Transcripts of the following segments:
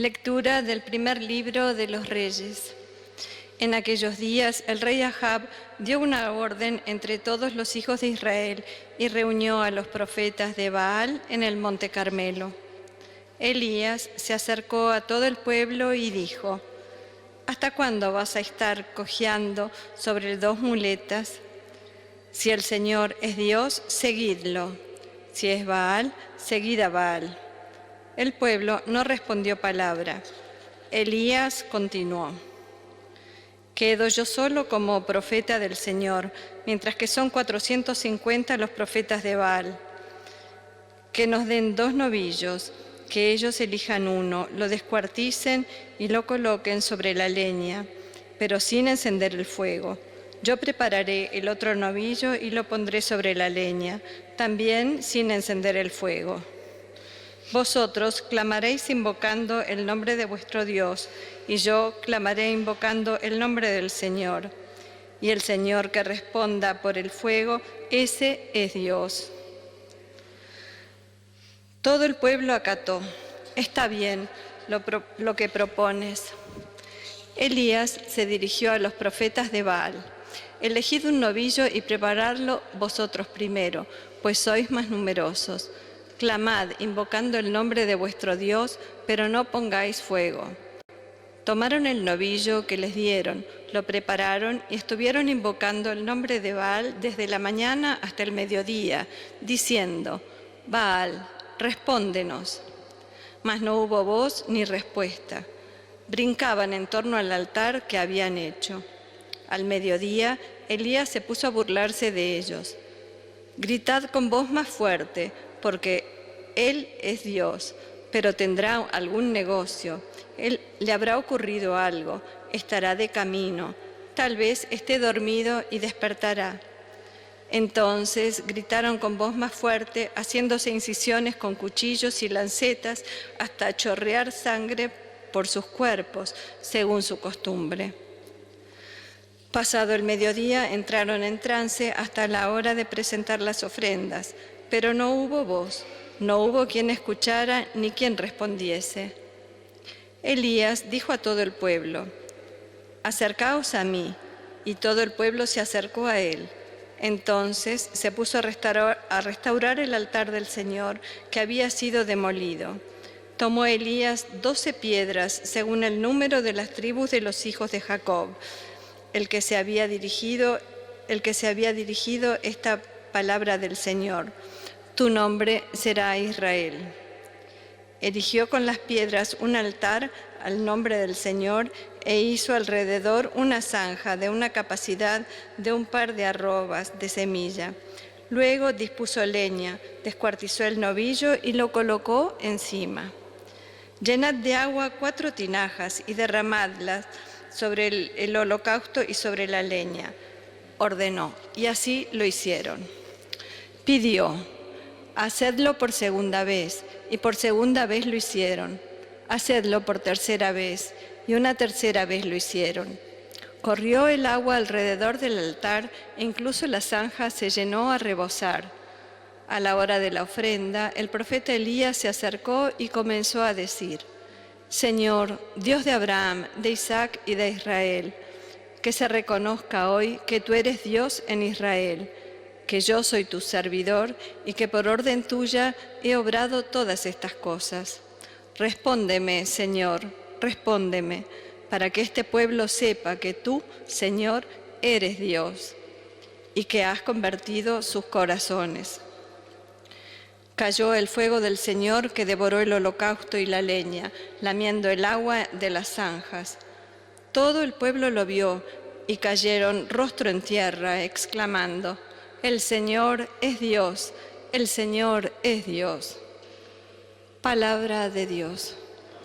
Lectura del primer libro de los Reyes. En aquellos días el rey Ahab dio una orden entre todos los hijos de Israel y reunió a los profetas de Baal en el monte Carmelo. Elías se acercó a todo el pueblo y dijo: ¿Hasta cuándo vas a estar cojeando sobre dos muletas? Si el Señor es Dios, seguidlo. Si es Baal, seguid a Baal. El pueblo no respondió palabra. Elías continuó: Quedo yo solo como profeta del Señor, mientras que son 450 los profetas de Baal. Que nos den 2 novillos, que ellos elijan uno, lo descuarticen y lo coloquen sobre la leña, pero sin encender el fuego. Yo prepararé el otro novillo y lo pondré sobre la leña, también sin encender el fuego. Vosotros clamaréis invocando el nombre de vuestro Dios, y yo clamaré invocando el nombre del Señor. Y el Señor que responda por el fuego, ese es Dios. Todo el pueblo acató. Está bien lo que propones. Elías se dirigió a los profetas de Baal: Elegid un novillo y preparadlo vosotros primero, pues sois más numerosos. Clamad invocando el nombre de vuestro Dios, pero no pongáis fuego. Tomaron el novillo que les dieron, lo prepararon y estuvieron invocando el nombre de Baal desde la mañana hasta el mediodía, diciendo: Baal, respóndenos. Mas no hubo voz ni respuesta. Brincaban en torno al altar que habían hecho. Al mediodía, Elías se puso a burlarse de ellos. Gritad con voz más fuerte, porque Él es Dios, pero tendrá algún negocio. Le habrá ocurrido algo, estará de camino, tal vez esté dormido y despertará. Entonces gritaron con voz más fuerte, haciéndose incisiones con cuchillos y lancetas hasta chorrear sangre por sus cuerpos, según su costumbre. Pasado el mediodía entraron en trance hasta la hora de presentar las ofrendas, pero no hubo voz, no hubo quien escuchara ni quien respondiese. Elías dijo a todo el pueblo: Acercaos a mí, y todo el pueblo se acercó a él. Entonces se puso a restaurar el altar del Señor que había sido demolido. Tomó Elías 12 piedras, según el número de las tribus de los hijos de Jacob, el que se había dirigido esta palabra del Señor: Tu nombre será Israel. Erigió con las piedras un altar al nombre del Señor e hizo alrededor una zanja de una capacidad de un par de arrobas de semilla. Luego dispuso leña, descuartizó el novillo y lo colocó encima. Llenad de agua 4 tinajas y derramadlas sobre el holocausto y sobre la leña, ordenó, y así lo hicieron. Pidió: Hacedlo por segunda vez, y por segunda vez lo hicieron. Hacedlo por tercera vez, y una tercera vez lo hicieron. Corrió el agua alrededor del altar, e incluso la zanja se llenó a rebosar. A la hora de la ofrenda, el profeta Elías se acercó y comenzó a decir: Señor, Dios de Abraham, de Isaac y de Israel, que se reconozca hoy que tú eres Dios en Israel, que yo soy tu servidor y que por orden tuya he obrado todas estas cosas. Respóndeme, Señor, respóndeme, para que este pueblo sepa que tú, Señor, eres Dios y que has convertido sus corazones. Cayó el fuego del Señor que devoró el holocausto y la leña, lamiendo el agua de las zanjas. Todo el pueblo lo vio y cayeron rostro en tierra, exclamando: El Señor es Dios, el Señor es Dios. Palabra de Dios.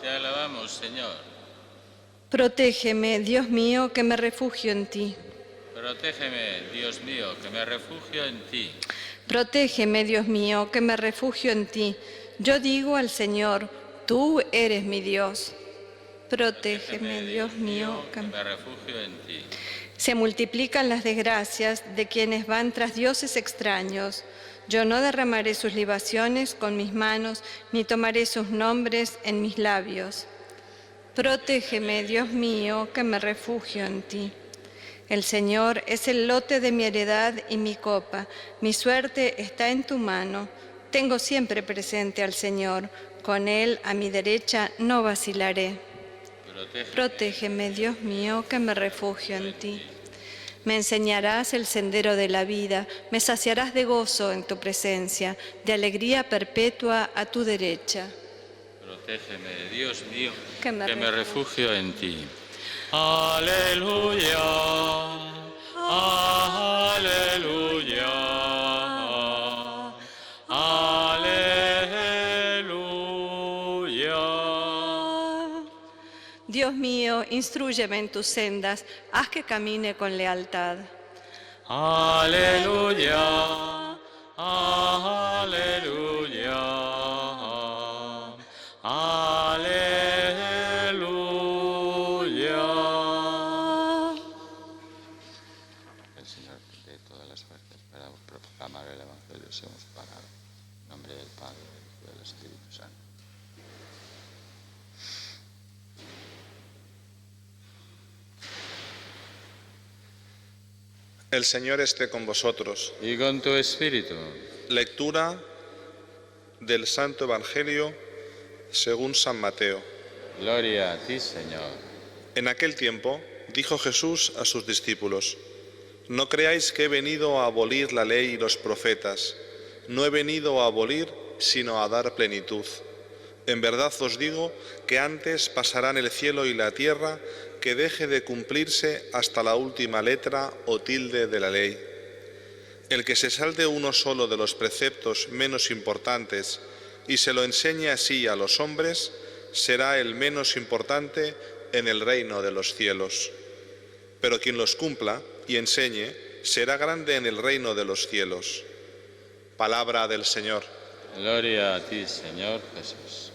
Te alabamos, Señor. Protégeme, Dios mío, que me refugio en ti. Protégeme, Dios mío, que me refugio en ti. Protégeme, Dios mío, que me refugio en ti. Yo digo al Señor: tú eres mi Dios. Protégeme, Dios mío, que me refugio en ti. Se multiplican las desgracias de quienes van tras dioses extraños. Yo no derramaré sus libaciones con mis manos, ni tomaré sus nombres en mis labios. Protégeme, Dios mío, que me refugio en ti. El Señor es el lote de mi heredad y mi copa. Mi suerte está en tu mano. Tengo siempre presente al Señor. Con Él a mi derecha no vacilaré. Protégeme, Dios mío, que me refugio en ti. Me enseñarás el sendero de la vida, me saciarás de gozo en tu presencia, de alegría perpetua a tu derecha. Protégeme, Dios mío, Que me que me refugio en ti. Aleluya, aleluya, aleluya. Dios mío, instrúyeme en tus sendas, haz que camine con lealtad. Aleluya, aleluya, aleluya. El Señor de todas las fuerzas para proclamar el Evangelio seamos parados. En nombre del Padre, del Hijo y del Espíritu Santo. El Señor esté con vosotros. Y con tu espíritu. Lectura del Santo Evangelio según San Mateo. Gloria a ti, Señor. En aquel tiempo dijo Jesús a sus discípulos: No creáis que he venido a abolir la ley y los profetas. No he venido a abolir, sino a dar plenitud. En verdad os digo que antes pasarán el cielo y la tierra que deje de cumplirse hasta la última letra o tilde de la ley. El que se salte uno solo de los preceptos menos importantes y se lo enseñe así a los hombres, será el menos importante en el reino de los cielos. Pero quien los cumpla y enseñe, será grande en el reino de los cielos. Palabra del Señor. Gloria a ti, Señor Jesús.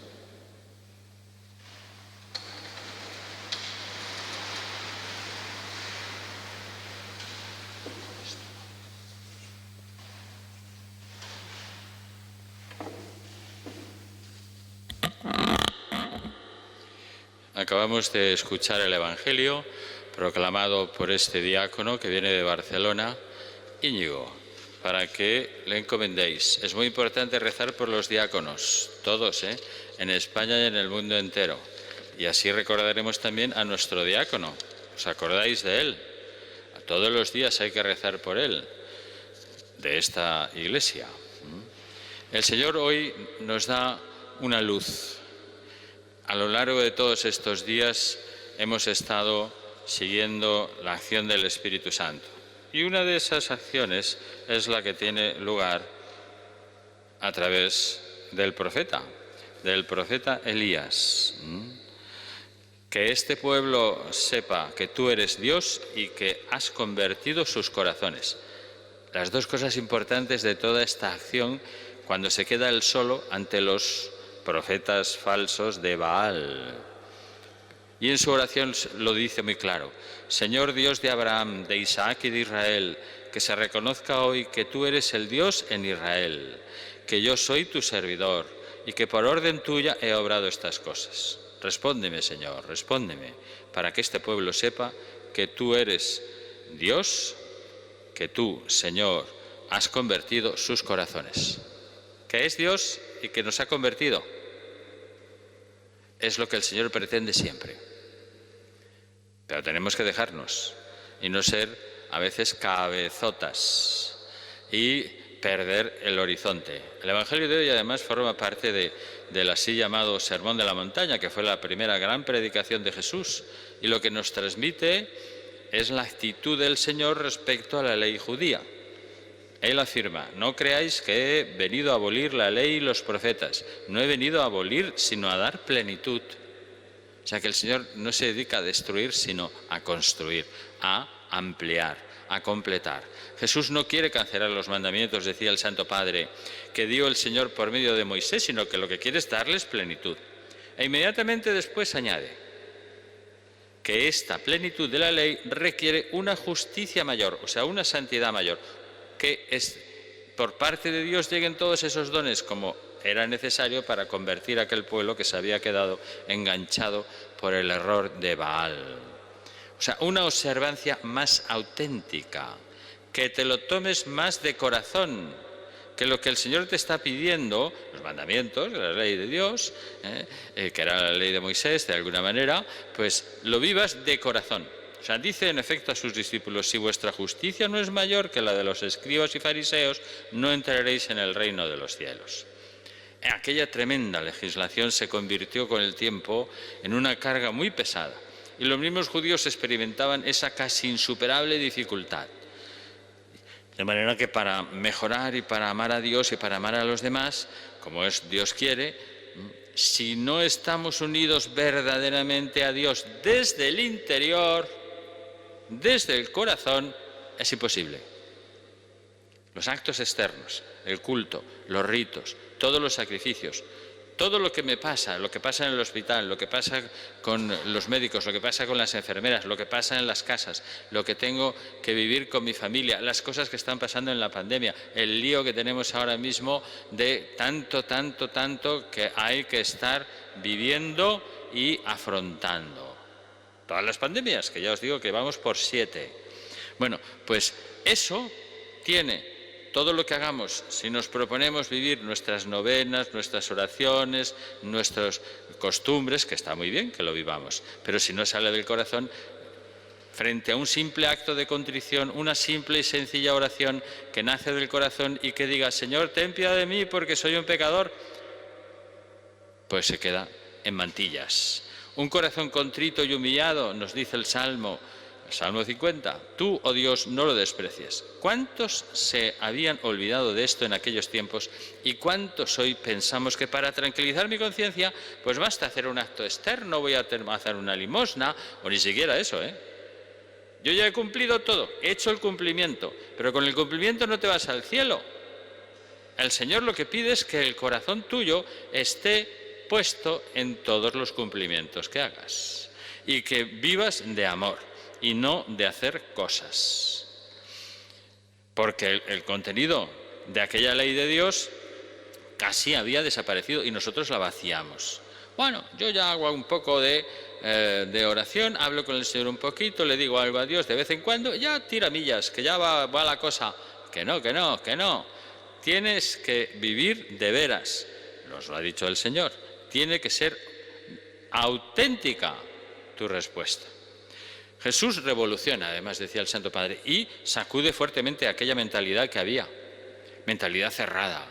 Acabamos de escuchar el Evangelio proclamado por este diácono que viene de Barcelona, Íñigo, para que le encomendéis. Es muy importante rezar por los diáconos, todos, en España y en el mundo entero. Y así recordaremos también a nuestro diácono. ¿Os acordáis de él? Todos los días hay que rezar por él, de esta iglesia. El Señor hoy nos da una luz. A lo largo de todos estos días hemos estado siguiendo la acción del Espíritu Santo. Y una de esas acciones es la que tiene lugar a través del profeta Elías. Que este pueblo sepa que tú eres Dios y que has convertido sus corazones. Las dos cosas importantes de toda esta acción cuando se queda él solo ante los profetas falsos de Baal. Y en su oración lo dice muy claro: Señor Dios de Abraham, de Isaac y de Israel, que se reconozca hoy que tú eres el Dios en Israel, que yo soy tu servidor y que por orden tuya he obrado estas cosas. Respóndeme, Señor, respóndeme, para que este pueblo sepa que tú eres Dios, que tú, Señor, has convertido sus corazones. Que es Dios y que nos ha convertido. Es lo que el Señor pretende siempre. Pero tenemos que dejarnos y no ser a veces cabezotas y perder el horizonte. El Evangelio de hoy además forma parte del así llamado Sermón de la Montaña, que fue la primera gran predicación de Jesús, y lo que nos transmite es la actitud del Señor respecto a la ley judía. Él afirma: no creáis que he venido a abolir la ley y los profetas. No he venido a abolir, sino a dar plenitud. O sea que el Señor no se dedica a destruir, sino a construir, a ampliar, a completar. Jesús no quiere cancelar los mandamientos, decía el Santo Padre, que dio el Señor por medio de Moisés, sino que lo que quiere es darles plenitud. E inmediatamente después añade que esta plenitud de la ley requiere una justicia mayor, o sea, una santidad mayor, que es por parte de Dios lleguen todos esos dones como era necesario para convertir a aquel pueblo que se había quedado enganchado por el error de Baal. O sea, una observancia más auténtica, que te lo tomes más de corazón, que lo que el Señor te está pidiendo, los mandamientos, la ley de Dios, que era la ley de Moisés de alguna manera, pues lo vivas de corazón. O sea, dice en efecto a sus discípulos: si vuestra justicia no es mayor que la de los escribas y fariseos, no entraréis en el reino de los cielos. Aquella tremenda legislación se convirtió con el tiempo en una carga muy pesada, y los mismos judíos experimentaban esa casi insuperable dificultad. De manera que para mejorar y para amar a Dios y para amar a los demás, como Dios quiere, si no estamos unidos verdaderamente a Dios desde el interior, desde el corazón, es imposible. Los actos externos, el culto, los ritos, todos los sacrificios, todo lo que me pasa, lo que pasa en el hospital, lo que pasa con los médicos, lo que pasa con las enfermeras, lo que pasa en las casas, lo que tengo que vivir con mi familia, las cosas que están pasando en la pandemia, el lío que tenemos ahora mismo de tanto que hay que estar viviendo y afrontando. Todas las pandemias, que ya os digo que vamos por 7. Bueno, pues eso tiene... Todo lo que hagamos, si nos proponemos vivir nuestras novenas, nuestras oraciones, nuestras costumbres, que está muy bien que lo vivamos, pero si no sale del corazón, frente a un simple acto de contrición, una simple y sencilla oración que nace del corazón y que diga: Señor, ten piedad de mí porque soy un pecador, pues se queda en mantillas. Un corazón contrito y humillado, nos dice el Salmo 50, tú, oh Dios, no lo desprecies. ¿Cuántos se habían olvidado de esto en aquellos tiempos y cuántos hoy pensamos que para tranquilizar mi conciencia pues basta hacer un acto externo, voy a hacer una limosna, o ni siquiera eso, Yo ya he cumplido todo, he hecho el cumplimiento, pero con el cumplimiento no te vas al cielo. El Señor lo que pide es que el corazón tuyo esté puesto en todos los cumplimientos que hagas y que vivas de amor y no de hacer cosas. Porque el contenido de aquella ley de Dios casi había desaparecido y nosotros la vaciamos. Bueno, yo ya hago un poco de oración, hablo con el Señor un poquito, le digo algo a Dios de vez en cuando, ya tira millas, que ya va la cosa. Que no. Tienes que vivir de veras, nos lo ha dicho el Señor, tiene que ser auténtica tu respuesta. Jesús revoluciona, además, decía el Santo Padre, y sacude fuertemente aquella mentalidad que había, mentalidad cerrada,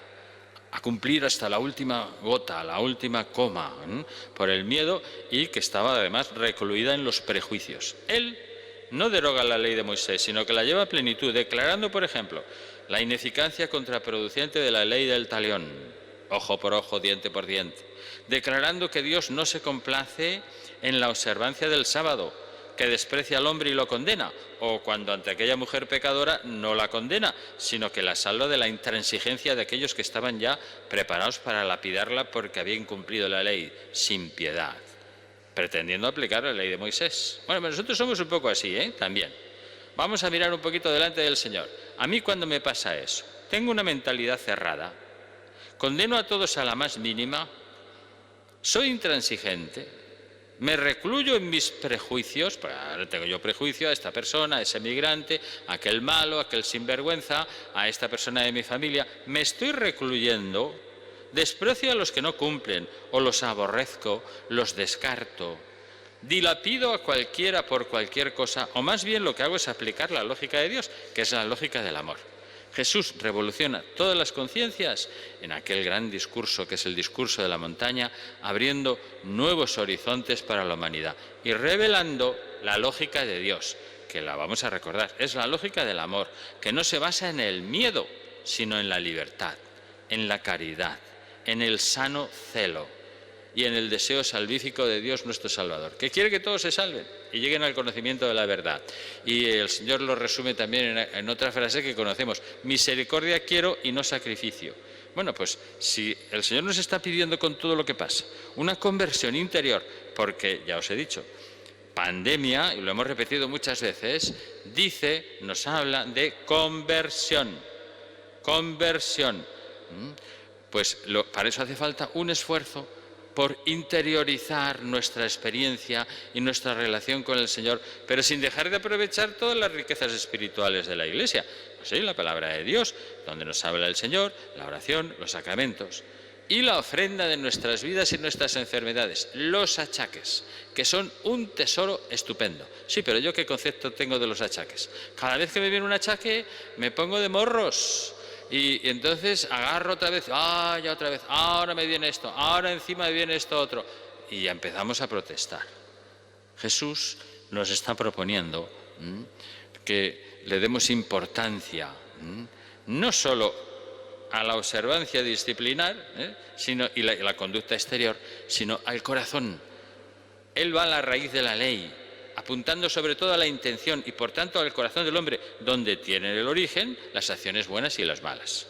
a cumplir hasta la última gota, la última coma, por el miedo, y que estaba además recluida en los prejuicios. Él no deroga la ley de Moisés, sino que la lleva a plenitud, declarando, por ejemplo, la ineficacia contraproducente de la ley del talión, ojo por ojo, diente por diente, declarando que Dios no se complace en la observancia del sábado, que desprecia al hombre y lo condena, o cuando ante aquella mujer pecadora no la condena, sino que la salva de la intransigencia de aquellos que estaban ya preparados para lapidarla porque había incumplido la ley, sin piedad, pretendiendo aplicar la ley de Moisés. Bueno, pues nosotros somos un poco así, también. Vamos a mirar un poquito delante del Señor. A mí, cuando me pasa eso, tengo una mentalidad cerrada, condeno a todos a la más mínima, soy intransigente, me recluyo en mis prejuicios, pues ahora tengo yo prejuicio a esta persona, a ese migrante, a aquel malo, a aquel sinvergüenza, a esta persona de mi familia. Me estoy recluyendo, desprecio a los que no cumplen, o los aborrezco, los descarto, dilapido a cualquiera por cualquier cosa, o más bien lo que hago es aplicar la lógica de Dios, que es la lógica del amor. Jesús revoluciona todas las conciencias en aquel gran discurso que es el discurso de la montaña, abriendo nuevos horizontes para la humanidad y revelando la lógica de Dios, que la vamos a recordar, es la lógica del amor, que no se basa en el miedo, sino en la libertad, en la caridad, en el sano celo y en el deseo salvífico de Dios nuestro Salvador, que quiere que todos se salven y lleguen al conocimiento de la verdad. Y el Señor lo resume también en otra frase que conocemos: misericordia quiero y no sacrificio. Bueno, pues si el Señor nos está pidiendo con todo lo que pasa una conversión interior, porque ya os he dicho, pandemia, y lo hemos repetido muchas veces, nos habla de conversión. Pues para eso hace falta un esfuerzo por interiorizar nuestra experiencia y nuestra relación con el Señor, pero sin dejar de aprovechar todas las riquezas espirituales de la Iglesia. Pues sí, la palabra de Dios, donde nos habla el Señor, la oración, los sacramentos y la ofrenda de nuestras vidas y nuestras enfermedades, los achaques, que son un tesoro estupendo. Sí, pero ¿yo qué concepto tengo de los achaques? Cada vez que me viene un achaque me pongo de morros. Y entonces agarro otra vez, ya otra vez, ahora me viene esto, ahora encima me viene esto otro. Y ya empezamos a protestar. Jesús nos está proponiendo que le demos importancia, no solo a la observancia disciplinar y la conducta exterior, sino al corazón. Él va a la raíz de la ley, apuntando sobre todo a la intención y por tanto al corazón del hombre, donde tienen el origen las acciones buenas y las malas.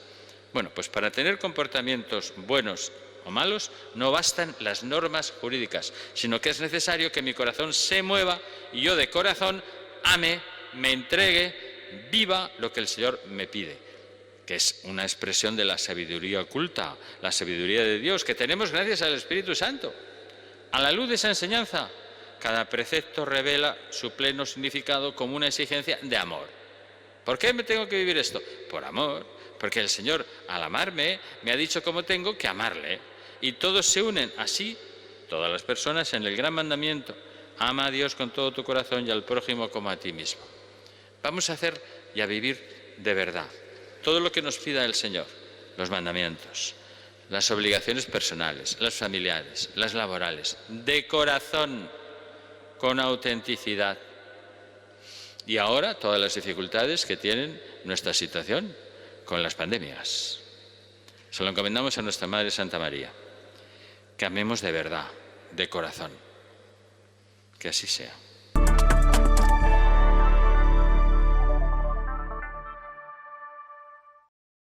Bueno, pues para tener comportamientos buenos o malos no bastan las normas jurídicas, sino que es necesario que mi corazón se mueva y yo de corazón ame, me entregue, viva lo que el Señor me pide, que es una expresión de la sabiduría oculta, la sabiduría de Dios, que tenemos gracias al Espíritu Santo. A la luz de esa enseñanza, cada precepto revela su pleno significado como una exigencia de amor. ¿Por qué me tengo que vivir esto? Por amor, porque el Señor, al amarme, me ha dicho cómo tengo que amarle. Y todos se unen así, todas las personas, en el gran mandamiento: ama a Dios con todo tu corazón y al prójimo como a ti mismo. Vamos a hacer y a vivir de verdad todo lo que nos pida el Señor, los mandamientos, las obligaciones personales, las familiares, las laborales, de corazón, con autenticidad. Y ahora todas las dificultades que tienen nuestra situación con las pandemias. Se lo encomendamos a nuestra Madre Santa María. Que amemos de verdad, de corazón. Que así sea.